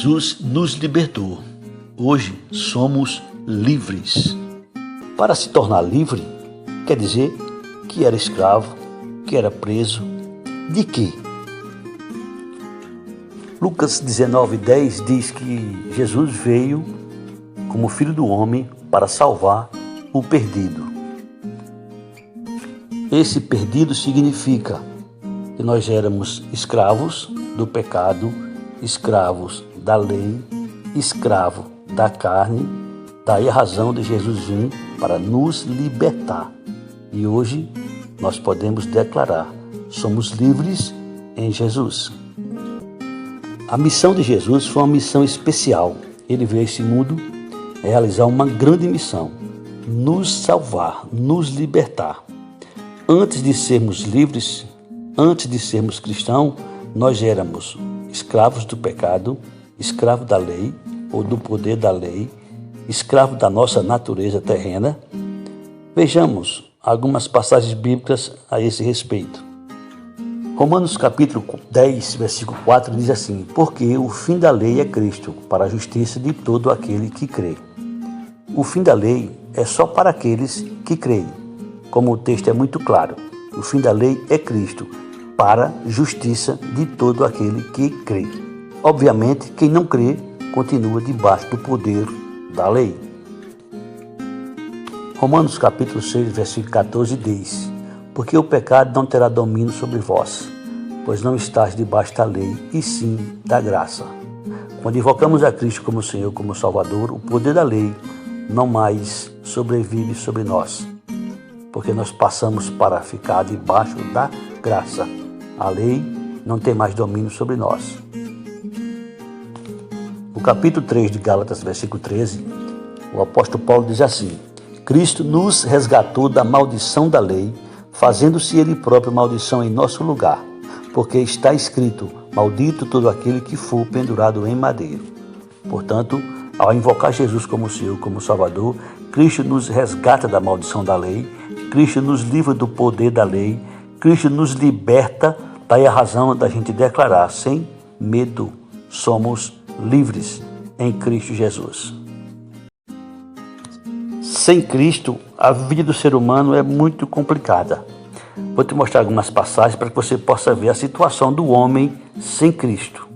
Jesus nos libertou. Hoje somos livres. Para se tornar livre, quer dizer que era escravo, que era preso. De quê? Lucas 19:10 diz que Jesus veio como Filho do Homem para salvar o perdido. Esse perdido significa que nós éramos escravos do pecado, escravos da lei, escravo da carne. Daí a razão de Jesus vir para nos libertar. E hoje nós podemos declarar: somos livres em Jesus. A missão de Jesus foi uma missão especial. Ele veio a esse mundo realizar uma grande missão: nos salvar, nos libertar. Antes de sermos livres, antes de sermos cristãos, nós éramos escravos do pecado, escravos da lei ou do poder da lei, escravos da nossa natureza terrena. Vejamos algumas passagens bíblicas a esse respeito. Romanos capítulo 10, versículo 4 diz assim: porque o fim da lei é Cristo, para a justiça de todo aquele que crê. O fim da lei é só para aqueles que creem. Como o texto é muito claro, o fim da lei é Cristo, para a justiça de todo aquele que crê. Obviamente, quem não crê continua debaixo do poder da lei. Romanos capítulo 6, versículo 14 diz: porque o pecado não terá domínio sobre vós, pois não estáis debaixo da lei, e sim da graça. Quando invocamos a Cristo como Senhor, como Salvador, o poder da lei não mais sobrevive sobre nós, porque nós passamos para ficar debaixo da graça. A lei não tem mais domínio sobre nós. No capítulo 3 de Gálatas, versículo 13, o apóstolo Paulo diz assim: Cristo nos resgatou da maldição da lei, fazendo-se ele próprio maldição em nosso lugar, porque está escrito: maldito todo aquele que for pendurado em madeiro. Portanto, ao invocar Jesus como Senhor, como Salvador, Cristo nos resgata da maldição da lei, Cristo nos livra do poder da lei, Cristo nos liberta. Daí a razão da gente declarar sem medo: somos livres em Cristo Jesus. Sem Cristo, a vida do ser humano é muito complicada. Vou te mostrar algumas passagens para que você possa ver a situação do homem sem Cristo.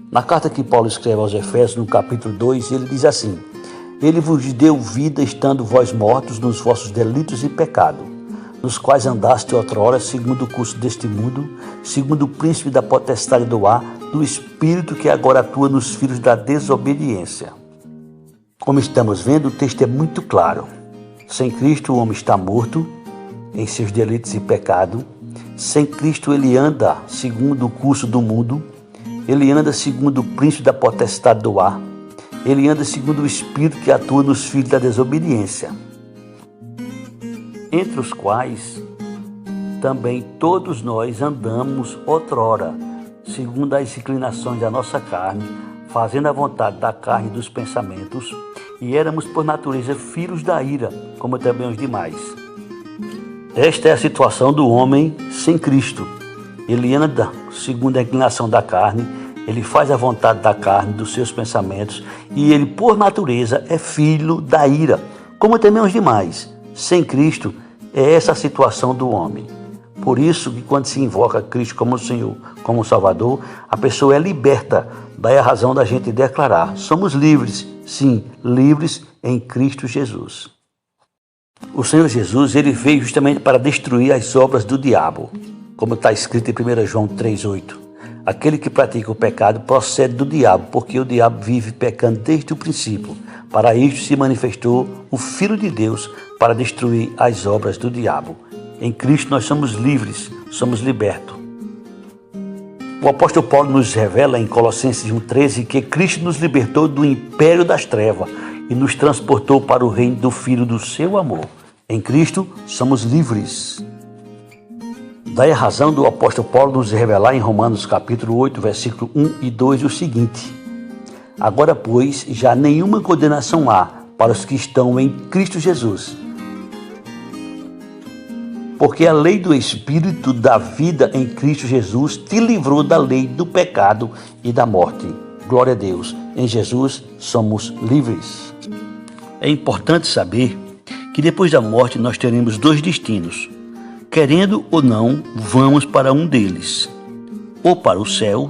Na carta que Paulo escreve aos Efésios, no capítulo 2, ele diz assim: ele vos deu vida estando vós mortos nos vossos delitos e pecados, nos quais andaste outrora, segundo o curso deste mundo, segundo o príncipe da potestade do ar, do espírito que agora atua nos filhos da desobediência. Como estamos vendo, o texto é muito claro. Sem Cristo, o homem está morto em seus delitos e pecados. Sem Cristo, ele anda segundo o curso do mundo. Ele anda segundo o príncipe da potestade do ar. Ele anda segundo o espírito que atua nos filhos da desobediência, entre os quais também todos nós andamos outrora, segundo as inclinações da nossa carne, fazendo a vontade da carne e dos pensamentos, e éramos por natureza filhos da ira, como também os demais. Esta é a situação do homem sem Cristo. Ele anda segundo a inclinação da carne, ele faz a vontade da carne, dos seus pensamentos, e ele, por natureza, é filho da ira, como também os demais. Sem Cristo, é essa a situação do homem. Por isso que quando se invoca Cristo como Senhor, como Salvador, a pessoa é liberta. Daí a razão da gente declarar: somos livres, sim, livres em Cristo Jesus. O Senhor Jesus, ele veio justamente para destruir as obras do diabo, como está escrito em 1 João 3,8. Aquele que pratica o pecado procede do diabo, porque o diabo vive pecando desde o princípio. Para isto se manifestou o Filho de Deus, para destruir as obras do diabo. Em Cristo nós somos livres, somos libertos. O apóstolo Paulo nos revela em Colossenses 1,13 que Cristo nos libertou do império das trevas e nos transportou para o reino do Filho do seu amor. Em Cristo somos livres. Daí a razão do apóstolo Paulo nos revelar em Romanos capítulo 8, versículo 1 e 2 o seguinte: agora, pois, já nenhuma condenação há para os que estão em Cristo Jesus, porque a lei do Espírito da vida em Cristo Jesus te livrou da lei do pecado e da morte. Glória a Deus. Em Jesus somos livres. É importante saber que depois da morte nós teremos dois destinos. Querendo ou não, vamos para um deles, ou para o céu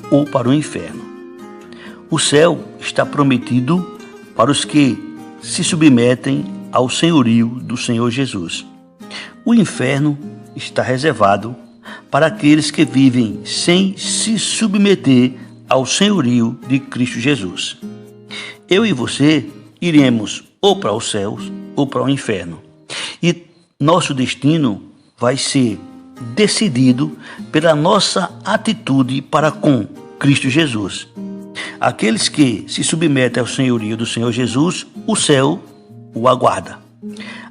ou para o inferno. O céu está prometido para os que se submetem ao senhorio do Senhor Jesus. O inferno está reservado para aqueles que vivem sem se submeter ao senhorio de Cristo Jesus. Eu e você iremos ou para os céus ou para o inferno. E nosso destino vai ser decidido pela nossa atitude para com Cristo Jesus. Aqueles que se submetem ao senhorio do Senhor Jesus, o céu o aguarda.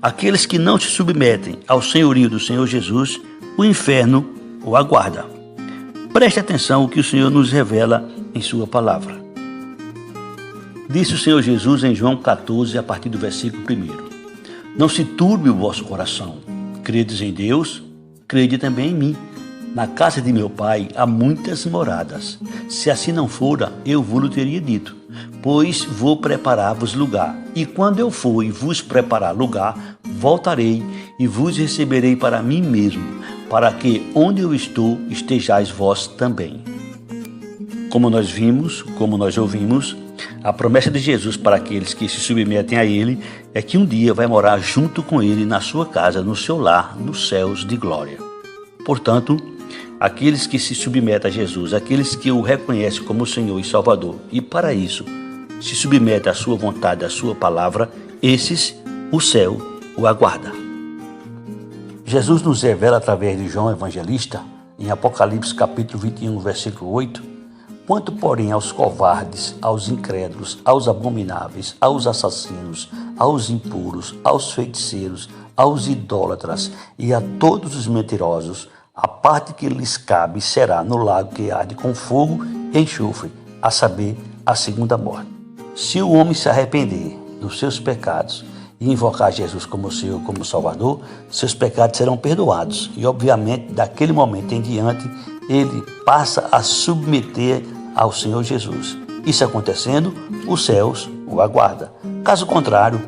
Aqueles que não se submetem ao senhorio do Senhor Jesus, o inferno o aguarda. Preste atenção ao que o Senhor nos revela em sua palavra. Disse o Senhor Jesus em João 14, a partir do versículo 1. Não se turbe o vosso coração. Credes em Deus, crede também em mim. Na casa de meu pai há muitas moradas. Se assim não fora, eu vos teria dito, pois vou preparar-vos lugar. E quando eu for e vos preparar lugar, voltarei e vos receberei para mim mesmo, para que onde eu estou estejais vós também. Como nós vimos, como nós ouvimos, a promessa de Jesus para aqueles que se submetem a Ele é que um dia vai morar junto com Ele na sua casa, no seu lar, nos céus de glória. Portanto, aqueles que se submetem a Jesus, aqueles que o reconhecem como Senhor e Salvador, e para isso se submetem à sua vontade, à sua palavra, esses o céu o aguarda. Jesus nos revela através de João Evangelista, em Apocalipse capítulo 21, versículo 8, quanto, porém, aos covardes, aos incrédulos, aos abomináveis, aos assassinos, aos impuros, aos feiticeiros, aos idólatras e a todos os mentirosos, a parte que lhes cabe será no lago que arde com fogo e enxofre, a saber, a segunda morte. Se o homem se arrepender dos seus pecados e invocar Jesus como Senhor, como Salvador, seus pecados serão perdoados e, obviamente, daquele momento em diante, ele passa a submeter ao Senhor Jesus. Isso acontecendo, os céus o aguarda. Caso contrário,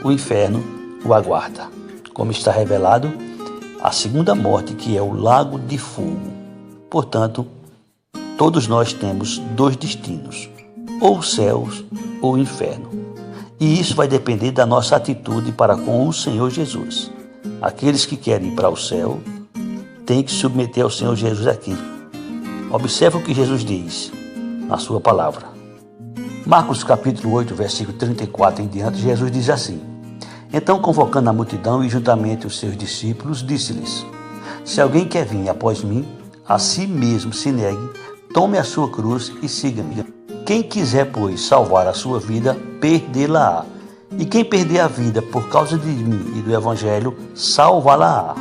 o inferno o aguarda. Como está revelado, a segunda morte, que é o lago de fogo. Portanto, todos nós temos dois destinos, ou os céus ou o inferno. E isso vai depender da nossa atitude para com o Senhor Jesus. Aqueles que querem ir para o céu têm que se submeter ao Senhor Jesus aqui. Observe o que Jesus diz na sua palavra. Marcos capítulo 8, versículo 34 em diante, Jesus diz assim: Então, convocando a multidão e juntamente os seus discípulos, disse-lhes: Se alguém quer vir após mim, a si mesmo se negue, tome a sua cruz e siga-me. Quem quiser, pois, salvar a sua vida, perdê-la-á. E quem perder a vida por causa de mim e do Evangelho, salvá-la-á.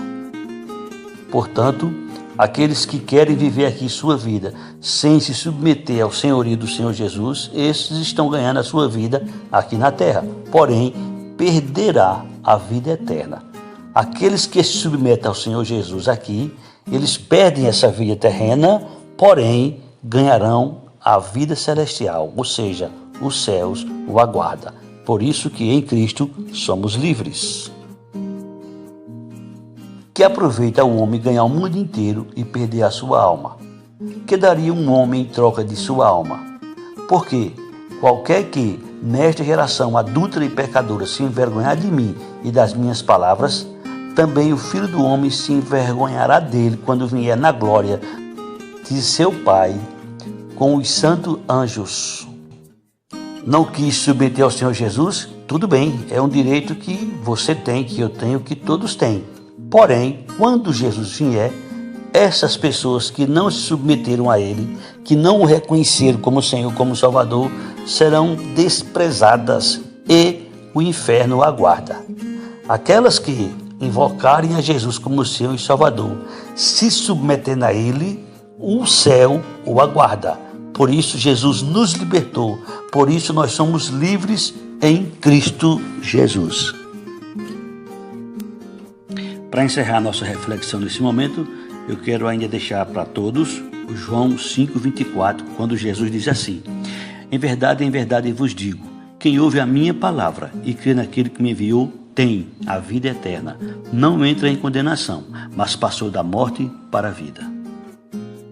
Portanto, aqueles que querem viver aqui sua vida sem se submeter ao senhorio do Senhor Jesus, esses estão ganhando a sua vida aqui na terra, porém perderá a vida eterna. Aqueles que se submetem ao Senhor Jesus aqui, eles perdem essa vida terrena, porém ganharão a vida celestial, ou seja, os céus o aguarda. Por isso que em Cristo somos livres. Que aproveita o homem ganhar o mundo inteiro e perder a sua alma? Que daria um homem em troca de sua alma? Porque qualquer que, nesta geração adúltera e pecadora, se envergonhar de mim e das minhas palavras, também o Filho do Homem se envergonhará dele quando vier na glória de seu Pai com os santos anjos. Não quis submeter ao Senhor Jesus? Tudo bem, é um direito que você tem, que eu tenho, que todos têm. Porém, quando Jesus vier, essas pessoas que não se submeteram a Ele, que não o reconheceram como Senhor, como Salvador, serão desprezadas e o inferno o aguarda. Aquelas que invocarem a Jesus como Senhor e Salvador, se submetendo a Ele, o céu o aguarda. Por isso Jesus nos libertou, por isso nós somos livres em Cristo Jesus. Para encerrar nossa reflexão nesse momento, eu quero ainda deixar para todos João 5,24, quando Jesus diz assim: em verdade vos digo, quem ouve a minha palavra e crê naquele que me enviou, tem a vida eterna. Não entra em condenação, mas passou da morte para a vida.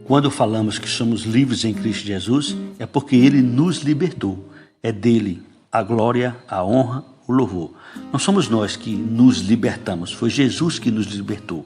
Quando falamos que somos livres em Cristo Jesus, é porque Ele nos libertou. É dele a glória, a honra, o louvor. Não somos nós que nos libertamos, foi Jesus que nos libertou.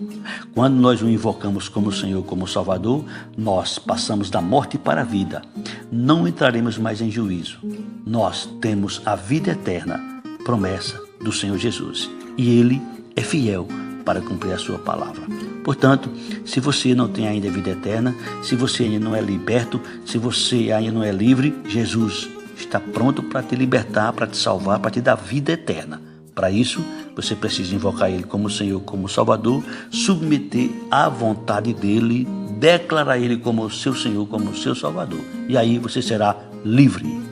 Quando nós o invocamos como Senhor, como Salvador, nós passamos da morte para a vida. Não entraremos mais em juízo. Nós temos a vida eterna, promessa do Senhor Jesus. E Ele é fiel para cumprir a sua palavra. Portanto, se você não tem ainda a vida eterna, se você ainda não é liberto, se você ainda não é livre, Jesus está pronto para te libertar, para te salvar, para te dar vida eterna. Para isso, você precisa invocar Ele como Senhor, como Salvador, submeter à vontade dEle, declarar Ele como seu Senhor, como seu Salvador. E aí você será livre.